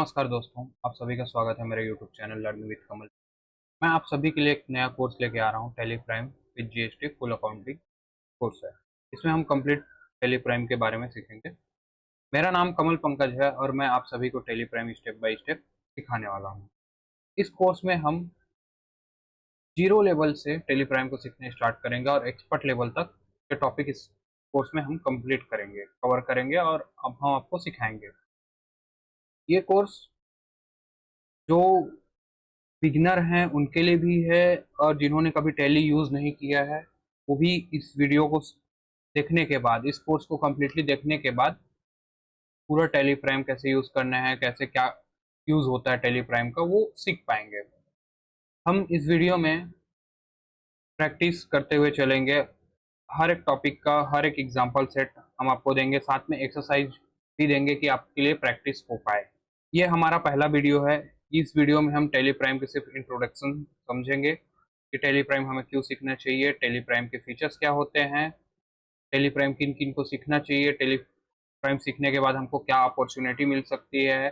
नमस्कार दोस्तों, आप सभी का स्वागत है मेरे यूट्यूब चैनल लर्निंग विद कमल। मैं आप सभी के लिए एक नया कोर्स लेके आ रहा हूँ। Tally Prime with GST full accounting course है। इसमें हम कंप्लीट टेली प्राइम के बारे में सीखेंगे। मेरा नाम कमल पंकज है और मैं आप सभी को Tally Prime step by step सिखाने वाला हूँ। इस कोर्स में हम जीरो लेवल से टेली प्राइम को सीखने स्टार्ट करेंगे और एक्सपर्ट लेवल तक के टॉपिक इस कोर्स में हम कंप्लीट करेंगे, कवर करेंगे और अब हम आपको सिखाएंगे। ये कोर्स जो बिगिनर हैं उनके लिए भी है और जिन्होंने कभी टैली यूज़ नहीं किया है वो भी इस वीडियो को देखने के बाद, इस कोर्स को कम्प्लीटली देखने के बाद पूरा टैली प्राइम कैसे यूज़ करना है, कैसे क्या यूज़ होता है टैली प्राइम का, वो सीख पाएंगे। हम इस वीडियो में प्रैक्टिस करते हुए चलेंगे। हर एक टॉपिक का हर एक एग्जाम्पल सेट हम आपको देंगे, साथ में एक्सरसाइज भी देंगे कि आपके लिए प्रैक्टिस हो पाए। ये हमारा पहला वीडियो है। इस वीडियो में हम टेली प्राइम के सिर्फ इंट्रोडक्शन समझेंगे कि टेली प्राइम हमें क्यों सीखना चाहिए, टेली प्राइम के फीचर्स क्या होते हैं, टेली प्राइम किन किन को सीखना चाहिए, टेली प्राइम सीखने के बाद हमको क्या अपॉर्चुनिटी मिल सकती है,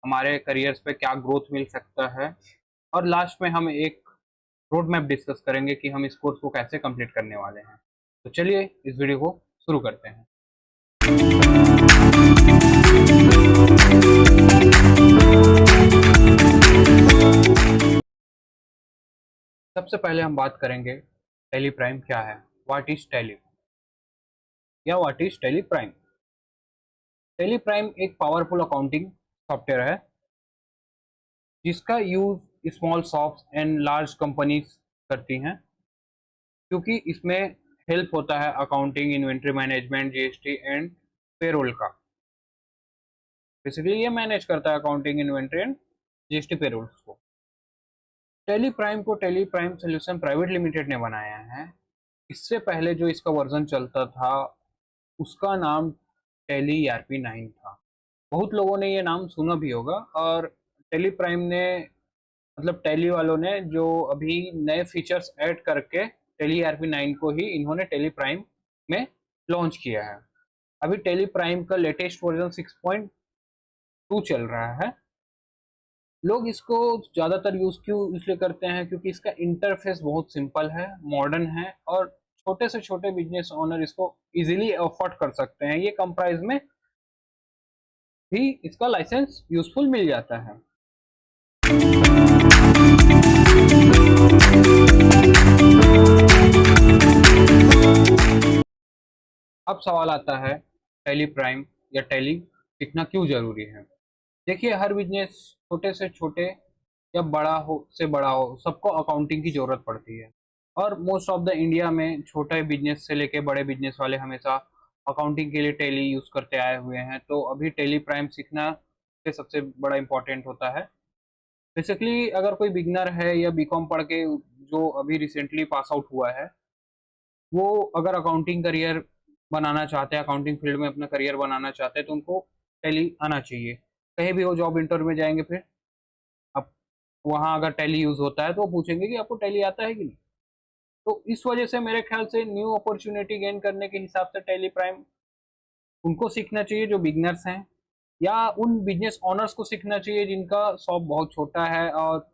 हमारे करियर्स पे क्या ग्रोथ मिल सकता है, और लास्ट में हम एक रोड मैप डिस्कस करेंगे कि हम इस कोर्स को कैसे कंप्लीट करने वाले हैं। तो चलिए इस वीडियो को शुरू करते हैं। सबसे पहले हम बात करेंगे टेली प्राइम क्या है, व्हाट इज टेली या what is Tally Prime. Tally Prime एक पावरफुल अकाउंटिंग सॉफ्टवेयर है जिसका use small shops and large companies करती हैं, क्योंकि इसमें हेल्प होता है accounting, inventory management, GST and payroll का। बेसिकली ये मैनेज करता है accounting, inventory and GST payrolls को। टेली प्राइम को Tally Prime solution private limited ने बनाया है। इससे पहले जो इसका वर्जन चलता था उसका नाम टेली ERP9 था। बहुत लोगों ने ये नाम सुना भी होगा। और टेली प्राइम ने, मतलब टेली वालों ने जो अभी नए फीचर्स ऐड करके टेली ERP9 को ही इन्होंने टेली प्राइम में लॉन्च किया है। अभी टेली प्राइम का लेटेस्ट वर्जन 6.2 चल रहा है। लोग इसको ज़्यादातर यूज़ क्यों इसलिए करते हैं, क्योंकि इसका इंटरफेस बहुत सिंपल है, मॉडर्न है और छोटे से छोटे बिजनेस ओनर इसको इजीली अफोर्ड कर सकते हैं। ये कम प्राइस में भी इसका लाइसेंस यूजफुल मिल जाता है। अब सवाल आता है टेली प्राइम या टेली सीखना क्यों जरूरी है। देखिए, हर बिजनेस, छोटे से छोटे या बड़ा हो से बड़ा हो, सबको अकाउंटिंग की जरूरत पड़ती है। और मोस्ट ऑफ द इंडिया में छोटे बिजनेस से लेके बड़े बिजनेस वाले हमेशा अकाउंटिंग के लिए टेली यूज करते आए हुए हैं। तो अभी टेली प्राइम सीखना से सबसे बड़ा इम्पोर्टेंट होता है। बेसिकली अगर कोई बिगनर है या बीकॉम पढ़ के जो अभी रिसेंटली पास आउट हुआ है, वो अगर अकाउंटिंग करियर बनाना चाहते हैं, अकाउंटिंग फील्ड में अपना करियर बनाना चाहते हैं, तो उनको टैली आना चाहिए। कहीं भी वो जॉब इंटरव्यू में जाएंगे, फिर अब वहाँ अगर टैली यूज होता है तो वो पूछेंगे कि आपको टैली आता है कि नहीं। तो इस वजह से मेरे ख्याल से न्यू अपॉर्चुनिटी गेन करने के हिसाब से टैली प्राइम उनको सीखना चाहिए जो बिगनर्स हैं, या उन बिजनेस ओनर्स को सीखना चाहिए जिनका शॉप बहुत छोटा है और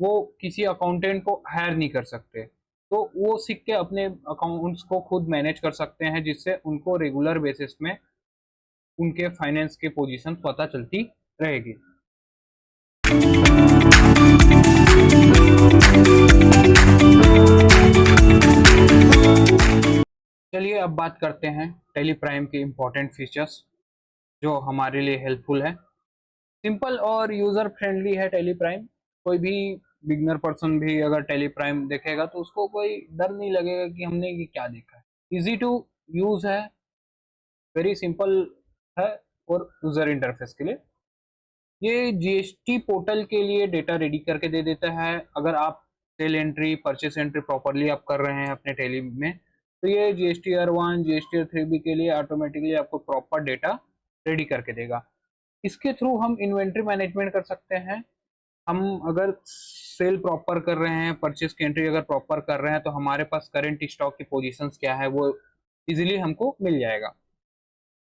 वो किसी अकाउंटेंट को हायर नहीं कर सकते। तो वो सीख के अपने अकाउंट्स को खुद मैनेज कर सकते हैं, जिससे उनको रेगुलर बेसिस में उनके फाइनेंस के पोजीशन पता चलती रहेगी। चलिए अब बात करते हैं टेली प्राइम के इम्पोर्टेंट फीचर्स जो हमारे लिए हेल्पफुल है। सिंपल और यूज़र फ्रेंडली है टेली प्राइम। कोई भी बिगनर पर्सन भी अगर टेली प्राइम देखेगा तो उसको कोई डर नहीं लगेगा कि हमने ये क्या देखा है। इजी टू यूज़ है, वेरी सिंपल है। और यूज़र इंटरफेस के लिए ये जीएसटी पोर्टल के लिए डेटा रेडी करके दे देता है। अगर आप sale entry, purchase entry properly आप कर रहे हैं अपने टेली में, तो ये GSTR1, GSTR3B के लिए ऑटोमेटिकली आपको प्रॉपर डेटा रेडी करके देगा। इसके थ्रू हम इन्वेंट्री मैनेजमेंट कर सकते हैं। हम अगर सेल प्रॉपर कर रहे हैं, परचेस की एंट्री अगर प्रॉपर कर रहे हैं, तो हमारे पास करंट स्टॉक की पोजीशंस क्या है वो इजीली हमको मिल जाएगा।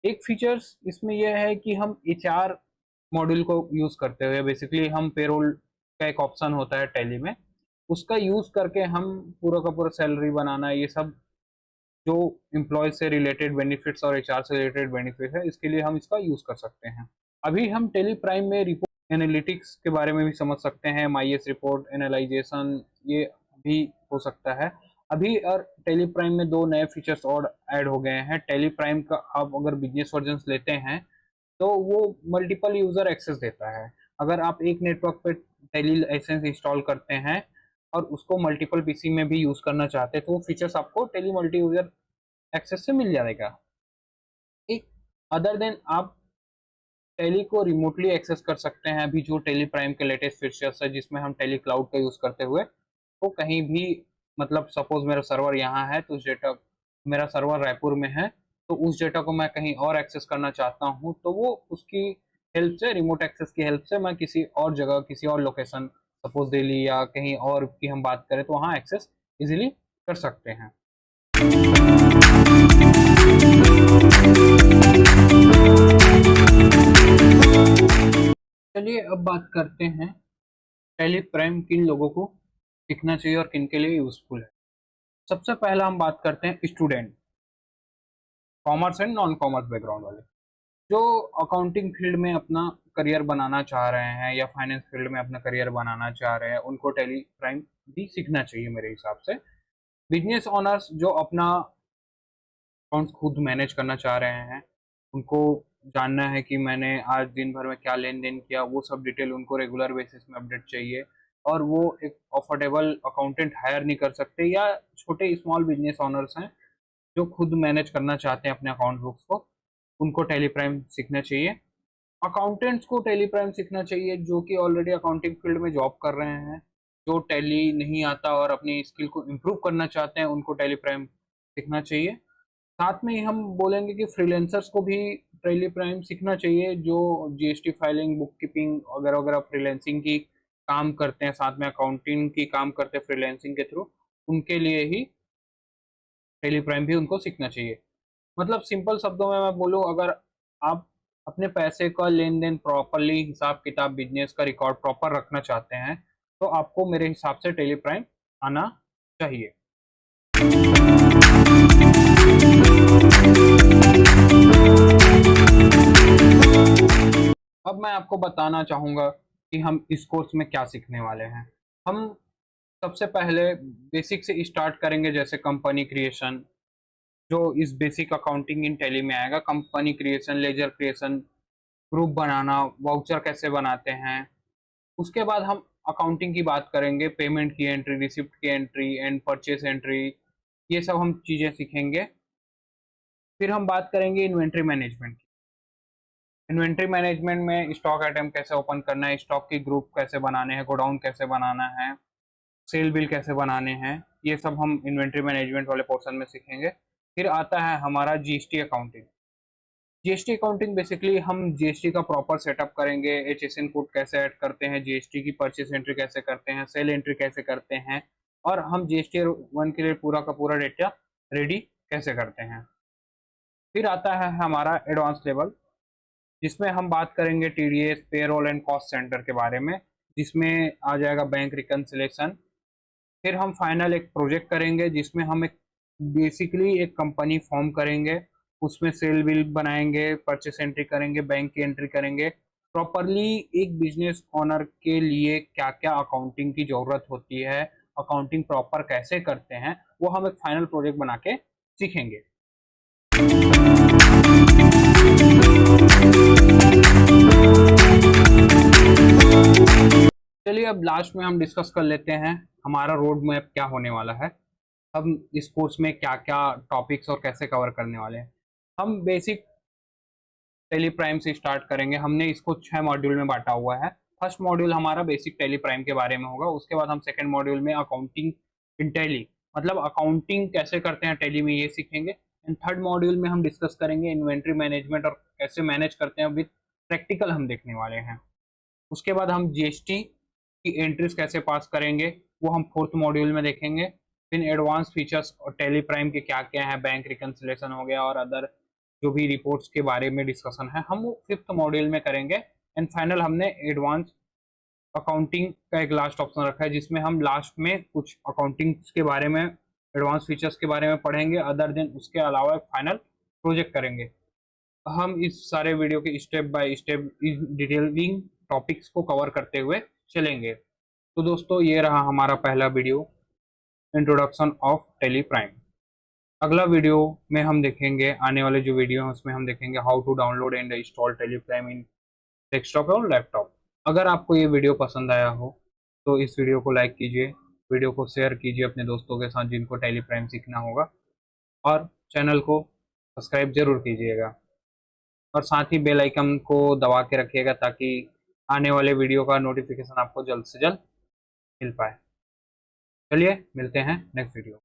एक फीचर्स इसमें यह है कि हम HR मॉड्यूल को यूज़ करते हुए बेसिकली हम पेरोल का एक ऑप्शन होता है टैली में, उसका यूज़ करके हम पूरा का पूरा सैलरी बनाना, ये सब जो एम्प्लॉय से रिलेटेड बेनिफिट्स और एचआर से रिलेटेड बेनिफिट है, इसके लिए हम इसका यूज़ कर सकते हैं। अभी हम टेली प्राइम में रिपोर्ट एनालिटिक्स के बारे में भी समझ सकते हैं, माईएस रिपोर्ट एनालाइजेशन ये भी हो सकता है। अभी और टेली प्राइम में 2 नए फीचर्स और ऐड हो गए हैं। टेली प्राइम का आप अगर बिजनेस वर्जन्स लेते हैं तो वो मल्टीपल यूज़र एक्सेस देता है। अगर आप एक नेटवर्क पे टेली लाइसेंस इंस्टॉल करते हैं और उसको मल्टीपल पीसी में भी यूज़ करना चाहते हैं, तो वो फीचर्स आपको टेली मल्टी यूज़र एक्सेस से मिल जाएगा। एक अदर देन आप टेली को रिमोटली एक्सेस कर सकते हैं। अभी जो टेली प्राइम के लेटेस्ट फीचर्स है जिसमें हम टेली क्लाउड का यूज़ करते हुए तो कहीं भी, मतलब सपोज मेरा सर्वर यहाँ है तो उस डेटा, मेरा सर्वर रायपुर में है तो उस डेटा को मैं कहीं और एक्सेस करना चाहता हूँ तो वो उसकी हेल्प से, रिमोट एक्सेस की हेल्प से मैं किसी और जगह, किसी और लोकेशन, सपोज दिल्ली या कहीं और की हम बात करें तो वहाँ एक्सेस इजीली कर सकते हैं। चलिए अब बात करते हैं टेली प्राइम किन लोगों को सीखना चाहिए और किन के लिए यूजफुल है। सबसे पहला हम बात करते हैं student, commerce and non commerce background वाले जो अकाउंटिंग फील्ड में अपना करियर बनाना चाह रहे हैं या फाइनेंस फील्ड में अपना करियर बनाना चाह रहे हैं, उनको टेली प्राइम भी सीखना चाहिए मेरे हिसाब से। बिजनेस ओनर्स जो अपना अकाउंट्स खुद मैनेज करना चाह रहे हैं, उनको जानना है कि मैंने आज दिन भर में क्या लेन देन किया, वो सब डिटेल उनको रेगुलर बेसिस में अपडेट चाहिए। और वो एक अफोर्डेबल अकाउंटेंट हायर नहीं कर सकते, या छोटे स्मॉल बिजनेस ओनर्स हैं जो खुद मैनेज करना चाहते हैं अपने अकाउंट बुक्स को, उनको टेली प्राइम सीखना चाहिए। अकाउंटेंट्स को टेली प्राइम सीखना चाहिए जो कि ऑलरेडी अकाउंटिंग फील्ड में जॉब कर रहे हैं, जो टैली नहीं आता और अपनी स्किल को इम्प्रूव करना चाहते हैं, उनको टेली प्राइम सीखना चाहिए। साथ में ही हम बोलेंगे कि फ्रीलांसर्स को भी टेली प्राइम सीखना चाहिए, जो जीएसटी फाइलिंग, बुक कीपिंग वगैरह वगैरह फ्रीलांसिंग की काम करते हैं, साथ में अकाउंटिंग की काम करते हैं फ्रीलांसिंग के थ्रू, उनके लिए ही टेली प्राइम भी उनको सीखना चाहिए। मतलब सिंपल शब्दों में मैं बोलूँ, अगर आप अपने पैसे का लेन देन प्रॉपरली, हिसाब किताब, बिजनेस का रिकॉर्ड प्रॉपर रखना चाहते हैं तो आपको मेरे हिसाब से टेली प्राइम आना चाहिए। अब मैं आपको बताना चाहूँगा कि हम इस कोर्स में क्या सीखने वाले हैं। हम सबसे पहले बेसिक से स्टार्ट करेंगे, जैसे कंपनी क्रिएशन, जो इस बेसिक अकाउंटिंग इन टैली में आएगा। Company creation, ledger creation, group बनाना, वाउचर कैसे बनाते हैं। उसके बाद हम अकाउंटिंग की बात करेंगे, पेमेंट की एंट्री, रिसिप्ट की एंट्री एंड परचेस एंट्री, ये सब हम चीज़ें सीखेंगे। फिर हम बात करेंगे इन्वेंट्री मैनेजमेंट की। इन्वेंट्री मैनेजमेंट में स्टॉक आइटम कैसे ओपन करना है, स्टॉक की ग्रुप कैसे बनाने हैं, गोडाउन कैसे बनाना है, सेल बिल कैसे बनाने हैं, ये सब हम इन्वेंट्री मैनेजमेंट वाले पोर्शन में सीखेंगे। फिर आता है हमारा GST accounting. GST accounting basically हम जीएसटी का प्रॉपर सेटअप करेंगे, एचएसएन कोड कैसे ऐड करते हैं, जीएसटी की परचेस एंट्री कैसे करते हैं, सेल एंट्री कैसे करते हैं, और हम जीएसटी वन के लिए पूरा का पूरा डेटा रेडी कैसे करते हैं। फिर आता है हमारा एडवांस लेवल, जिसमें हम बात करेंगे TDS, payroll and cost centre के बारे में, जिसमें आ जाएगा बैंक रिकन्सिलेशन। फिर हम फाइनल एक प्रोजेक्ट करेंगे जिसमें हम एक बेसिकली एक कंपनी फॉर्म करेंगे, उसमें सेल बिल बनाएंगे, परचेस एंट्री करेंगे, बैंक की एंट्री करेंगे। प्रॉपरली एक बिजनेस ओनर के लिए क्या क्या अकाउंटिंग की ज़रूरत होती है, अकाउंटिंग प्रॉपर कैसे करते हैं, वो हम एक फाइनल प्रोजेक्ट बना के सीखेंगे। चलिए अब लास्ट में हम डिस्कस कर लेते हैं हमारा रोड मैप क्या होने वाला है, हम इस कोर्स में क्या क्या टॉपिक्स और कैसे कवर करने वाले हैं। हम बेसिक टेली प्राइम से स्टार्ट करेंगे। हमने इसको 6 मॉड्यूल में बांटा हुआ है। फर्स्ट मॉड्यूल हमारा बेसिक टेली प्राइम के बारे में होगा, उसके बाद हम सेकंड मॉड्यूल में अकाउंटिंग इन टेली, मतलब अकाउंटिंग कैसे करते हैं टेली में, ये सीखेंगे। एंड थर्ड मॉड्यूल में हम डिस्कस करेंगे इन्वेंट्री मैनेजमेंट और कैसे मैनेज करते हैं, विद प्रैक्टिकल हम देखने वाले हैं। उसके बाद हम जीएसटी की एंट्रीज कैसे पास करेंगे, वो हम फोर्थ मॉड्यूल में देखेंगे। फिर एडवांस फीचर्स और टेली प्राइम के क्या क्या है, बैंक रिकन्सिलेशन हो गया और अदर जो भी रिपोर्ट्स के बारे में डिस्कशन है, हम वो फिफ्थ मॉड्यूल में करेंगे। एंड फाइनल हमने एडवांस अकाउंटिंग का एक लास्ट ऑप्शन रखा है, जिसमें हम लास्ट में कुछ अकाउंटिंग के बारे में, एडवांस फीचर्स के बारे में पढ़ेंगे, अदर देन उसके अलावा फाइनल प्रोजेक्ट करेंगे। हम इस सारे वीडियो के स्टेप बाय स्टेप इस डिटेलिंग टॉपिक्स को कवर करते हुए चलेंगे। तो दोस्तों ये रहा हमारा पहला video, introduction of Tally Prime. अगला वीडियो में हम देखेंगे, आने वाले जो वीडियो है उसमें हम देखेंगे how to download and install Tally Prime in desktop और लैपटॉप। अगर आपको ये वीडियो पसंद आया हो तो इस वीडियो को लाइक कीजिए, वीडियो को शेयर कीजिए अपने दोस्तों के साथ जिनको टेली प्राइम सीखना होगा, और चैनल को सब्सक्राइब जरूर कीजिएगा, और साथ ही बेल आइकन को दबा के रखिएगा ताकि आने वाले वीडियो का नोटिफिकेशन आपको जल्द से जल्द मिल पाए। चलिए मिलते हैं नेक्स्ट वीडियो।